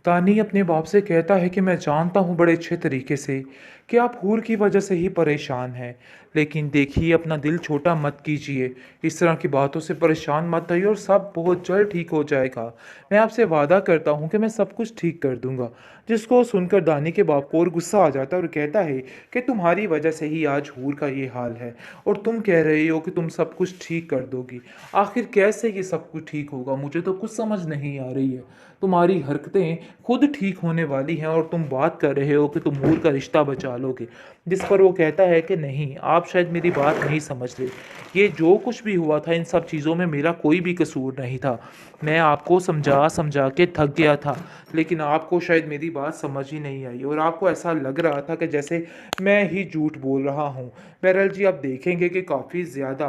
तानी अपने बाप से कहता है कि मैं जानता हूँ बड़े अच्छे तरीके से कि आप हूर की वजह से ही परेशान हैं। लेकिन देखिए, अपना दिल छोटा मत कीजिए। इस तरह की बातों से परेशान मत होइए और सब बहुत जल्द ठीक हो जाएगा। मैं आपसे वादा करता हूँ कि मैं सब कुछ ठीक कर दूंगा। जिसको सुनकर दानी के बाप को और गुस्सा आ जाता है और कहता है कि तुम्हारी वजह से ही आज हूर का ये हाल है और तुम कह रहे हो कि तुम सब कुछ ठीक कर दोगी। आखिर कैसे ये सब कुछ ठीक होगा? मुझे तो कुछ समझ नहीं आ रही है। तुम्हारी हरकतें खुद ठीक होने वाली हैं और तुम बात कर रहे हो कि तुम हूर का रिश्ता बचा लोगे। जिस पर वो कहता है कि नहीं, आप शायद मेरी बात नहीं समझ रहे। ये जो कुछ भी हुआ था, इन सब चीज़ों में मेरा कोई भी कसूर नहीं था। मैं आपको समझा समझा के थक गया था, लेकिन आपको शायद मेरी बात समझ ही नहीं आई और आपको ऐसा लग रहा था कि जैसे मैं ही झूठ बोल रहा हूँ। बहरहाल जी, आप देखेंगे कि काफ़ी ज़्यादा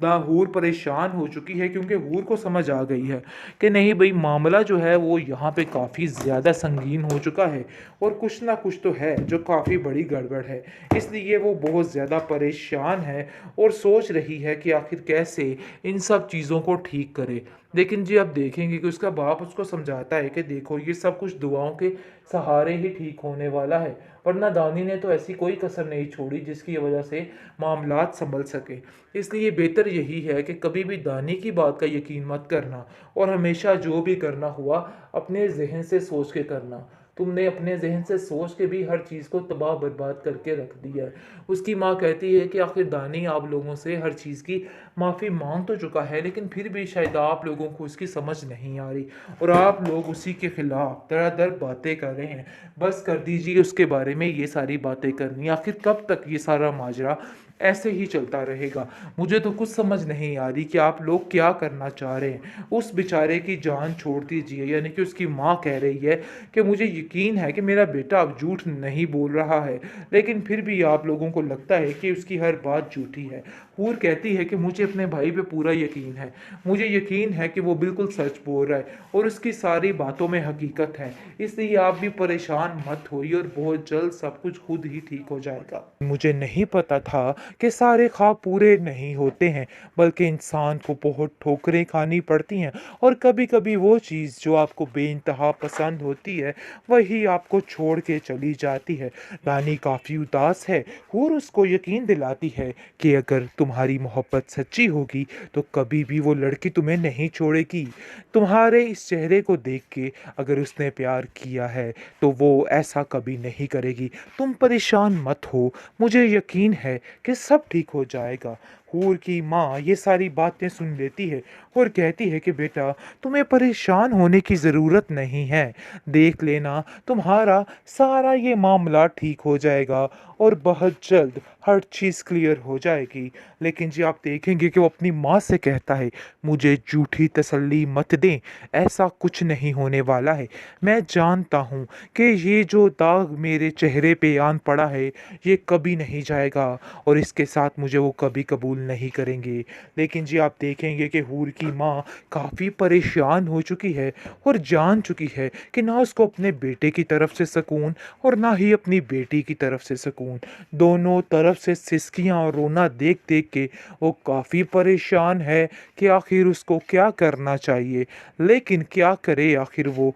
हूर परेशान हो चुकी है, क्योंकि हूर को समझ आ गई है कि नहीं भाई, मामला जो है वो यहाँ पे काफ़ी ज़्यादा संगीन हो चुका है और कुछ ना कुछ तो है जो काफ़ी बड़ी गड़बड़ है। इसलिए वो बहुत ज़्यादा परेशान है और सोच रही है कि आखिर कैसे इन सब चीज़ों को ठीक करे। लेकिन जी, आप देखेंगे कि उसका बाप उसको समझाता है कि देखो, ये सब कुछ दुआओं के सहारे ही ठीक होने वाला है, वरना दानी ने तो ऐसी कोई कसर नहीं छोड़ी जिसकी वजह से मामलात संभल सके। इसलिए बेहतर यही है कि कभी भी दानी की बात का यकीन मत करना और हमेशा जो भी करना हुआ अपने जहन से सोच के करना। तुमने अपने जहन से सोच के भी हर चीज़ को तबाह बर्बाद करके रख दिया है। उसकी माँ कहती है कि आखिर दानी आप लोगों से हर चीज़ की माफ़ी मांग तो चुका है, लेकिन फिर भी शायद आप लोगों को उसकी समझ नहीं आ रही और आप लोग उसी के खिलाफ दर बातें कर रहे हैं। बस कर दीजिए उसके बारे में ये सारी बातें करनी। आखिर कब तक ये सारा माजरा ऐसे ही चलता रहेगा? मुझे तो कुछ समझ नहीं आ रही कि आप लोग क्या करना चाह रहे हैं। उस बेचारे की जान छोड़ दीजिए। यानी कि उसकी माँ कह रही है कि मुझे यकीन है कि मेरा बेटा अब झूठ नहीं बोल रहा है, लेकिन फिर भी आप लोगों को लगता है कि उसकी हर बात झूठी है। हूर कहती है कि मुझे अपने भाई पे पूरा यकीन है। मुझे यकीन है कि वो बिल्कुल सच बोल रहा है और उसकी सारी बातों में हकीकत है। इसलिए आप भी परेशान मत होइए और बहुत जल्द सब कुछ खुद ही ठीक हो जाएगा। मुझे नहीं पता था कि सारे ख्वाब पूरे नहीं होते हैं, बल्कि इंसान को बहुत ठोकरें खानी पड़ती हैं और कभी कभी वो चीज़ जो आपको बेइंतहा पसंद होती है वही आपको छोड़ के चली जाती है। रानी काफ़ी उदास है। और उसको यकीन दिलाती है कि अगर तुम्हारी मोहब्बत सच्ची होगी तो कभी भी वो लड़की तुम्हें नहीं छोड़ेगी। तुम्हारे इस चेहरे को देख के अगर उसने प्यार किया है तो वो ऐसा कभी नहीं करेगी। तुम परेशान मत हो, मुझे यकीन है कि सब ठीक हो जाएगा। हूर की माँ ये सारी बातें सुन लेती है और कहती है कि बेटा, तुम्हें परेशान होने की ज़रूरत नहीं है। देख लेना, तुम्हारा सारा ये मामला ठीक हो जाएगा और बहुत जल्द हर चीज़ क्लियर हो जाएगी। लेकिन जी, आप देखेंगे कि वो अपनी माँ से कहता है, मुझे झूठी तसल्ली मत दें, ऐसा कुछ नहीं होने वाला है। मैं जानता हूँ कि ये जो दाग मेरे चेहरे पे आन पड़ा है ये कभी नहीं जाएगा और इसके साथ मुझे वो कभी कबूल नहीं करेंगे। लेकिन जी, आप देखेंगे कि हूर की माँ काफ़ी परेशान हो चुकी है और जान चुकी है कि ना उसको अपने बेटे की तरफ से सुकून और ना ही अपनी बेटी की तरफ से सुकून। दोनों तरफ से सिसकियां और रोना देख देख के वो काफ़ी परेशान है कि आखिर उसको क्या करना चाहिए। लेकिन क्या करे आखिर वो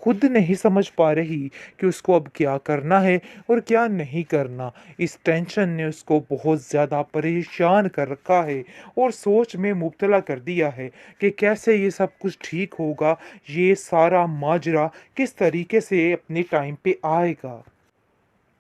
खुद नहीं समझ पा रही कि उसको अब क्या करना है और क्या नहीं करना। इस टेंशन ने उसको बहुत ज़्यादा परेशान कर रखा है और सोच में मुब्तला कर दिया है कि कैसे ये सब कुछ ठीक होगा, ये सारा माजरा किस तरीके से अपने टाइम पे आएगा।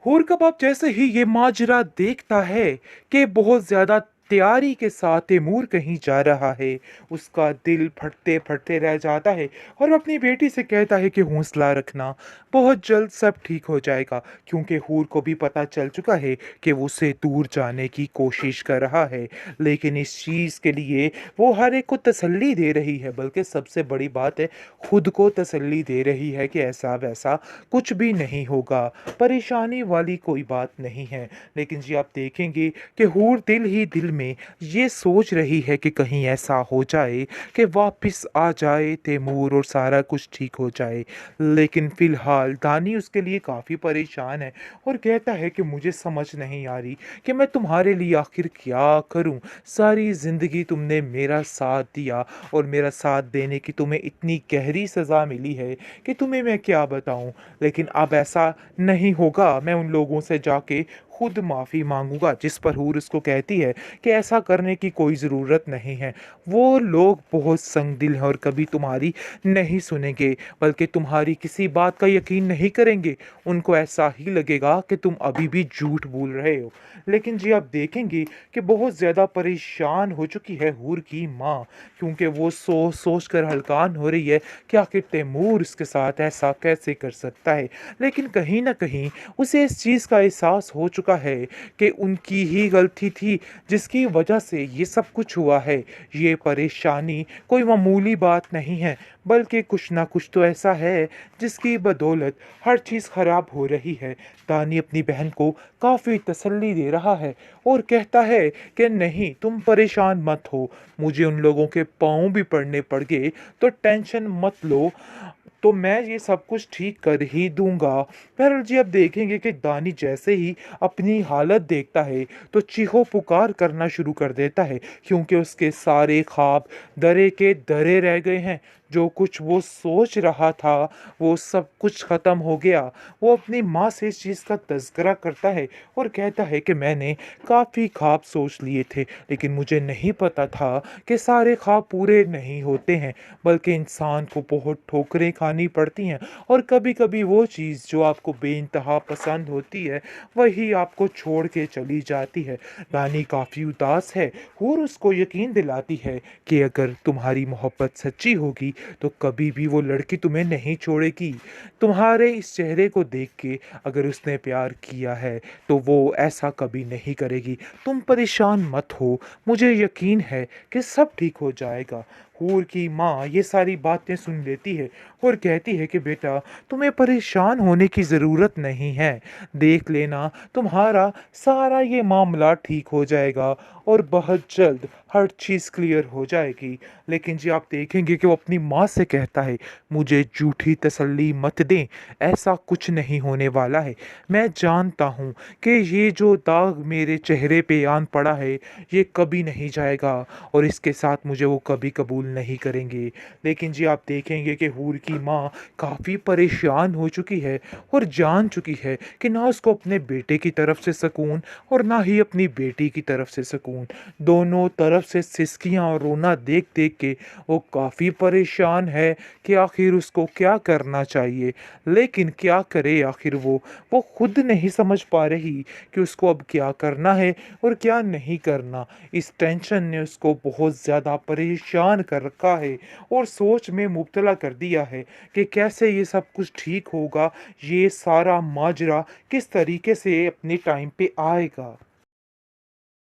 हूर का बाप जैसे ही ये माजरा देखता है कि बहुत ज्यादा तैयारी के साथ तैमूर कहीं जा रहा है, उसका दिल फटते फटते रह जाता है और वो अपनी बेटी से कहता है कि हौसला रखना, बहुत जल्द सब ठीक हो जाएगा। क्योंकि हूर को भी पता चल चुका है कि वो उससे दूर जाने की कोशिश कर रहा है, लेकिन इस चीज़ के लिए वो हर एक को तसल्ली दे रही है, बल्कि सबसे बड़ी बात है, खुद को तसल्ली दे रही है कि ऐसा वैसा कुछ भी नहीं होगा, परेशानी वाली कोई बात नहीं है। लेकिन जी, आप देखेंगे कि हूर दिल ही दिल में ये सोच रही है कि कहीं ऐसा हो जाए कि वापस आ जाए तैमूर और सारा कुछ ठीक हो जाए। लेकिन फ़िलहाल दानी उसके लिए काफ़ी परेशान है और कहता है कि मुझे समझ नहीं आ रही कि मैं तुम्हारे लिए आखिर क्या करूं। सारी ज़िंदगी तुमने मेरा साथ दिया और मेरा साथ देने की तुम्हें इतनी गहरी सज़ा मिली है कि तुम्हें मैं क्या बताऊं। लेकिन अब ऐसा नहीं होगा, मैं उन लोगों से जाके खुद माफ़ी मांगूंगा। जिस पर हूर उसको कहती है कि ऐसा करने की कोई ज़रूरत नहीं है। वो लोग बहुत संगदिल हैं और कभी तुम्हारी नहीं सुनेंगे, बल्कि तुम्हारी किसी बात का यकीन नहीं करेंगे। उनको ऐसा ही लगेगा कि तुम अभी भी झूठ बोल रहे हो। लेकिन जी आप देखेंगे कि बहुत ज़्यादा परेशान हो चुकी है हूर की माँ, क्योंकि वो सोच सोच कर हलकान हो रही है कि आखिर तैमूर इसके साथ ऐसा कैसे कर सकता है। लेकिन कहीं ना कहीं उसे इस चीज़ का एहसास हो चुका है कि उनकी ही गलती थी जिसकी वजह से ये सब कुछ हुआ है। ये परेशानी कोई मामूली बात नहीं है, बल्कि कुछ ना कुछ तो ऐसा है जिसकी बदौलत हर चीज़ खराब हो रही है। दानी अपनी बहन को काफ़ी तसल्ली दे रहा है और कहता है कि नहीं, तुम परेशान मत हो। मुझे उन लोगों के पाँव भी पड़ने पड़ गए तो टेंशन मत लो, तो मैं ये सब कुछ ठीक कर ही दूंगा। बहरहाल जी, अब देखेंगे कि दानी जैसे ही अपनी हालत देखता है तो चीखो पुकार करना शुरू कर देता है, क्योंकि उसके सारे ख्वाब दरे के दरे रह गए हैं। जो कुछ वो सोच रहा था वो सब कुछ ख़त्म हो गया। वो अपनी माँ से इस चीज़ का तज़किरा करता है और कहता है कि मैंने काफ़ी ख्वाब सोच लिए थे, लेकिन मुझे नहीं पता था कि सारे ख्वाब पूरे नहीं होते हैं, बल्कि इंसान को बहुत ठोकरें खानी पड़ती हैं और कभी-कभी वो चीज़ जो आपको बेइंतहा पसंद होती है वही आपको छोड़ के चली जाती है। रानी काफ़ी उदास है। हूर उसको यकीन दिलाती है कि अगर तुम्हारी मोहब्बत सच्ची होगी तो कभी भी वो लड़की तुम्हें नहीं छोड़ेगी। तुम्हारे इस चेहरे को देख के अगर उसने प्यार किया है तो वो ऐसा कभी नहीं करेगी। तुम परेशान मत हो, मुझे यकीन है कि सब ठीक हो जाएगा। हूर की माँ ये सारी बातें सुन लेती है और कहती है कि बेटा, तुम्हें परेशान होने की ज़रूरत नहीं है। देख लेना, तुम्हारा सारा ये मामला ठीक हो जाएगा और बहुत जल्द हर चीज़ क्लियर हो जाएगी। लेकिन जी आप देखेंगे कि वो अपनी माँ से कहता है, मुझे झूठी तसल्ली मत दें, ऐसा कुछ नहीं होने वाला है। मैं जानता हूँ कि ये जो दाग मेरे चेहरे पे आन पड़ा है ये कभी नहीं जाएगा और इसके साथ मुझे वो कभी कबूल नहीं करेंगे। लेकिन जी आप देखेंगे कि हूर की माँ काफ़ी परेशान हो चुकी है और जान चुकी है कि ना उसको अपने बेटे की तरफ से सुकून और ना ही अपनी बेटी की तरफ से सुकून। दोनों तरफ से सिसकियाँ और रोना देख देख के वो काफ़ी परेशान है कि आखिर उसको क्या करना चाहिए। लेकिन क्या करे आखिर वो खुद नहीं समझ पा रही कि उसको अब क्या करना है और क्या नहीं करना। इस टेंशन ने उसको बहुत ज़्यादा परेशान कर रखा है और सोच में मुब्तला कर दिया है कि कैसे ये सब कुछ ठीक होगा, ये सारा माजरा किस तरीके से अपने टाइम पे आएगा।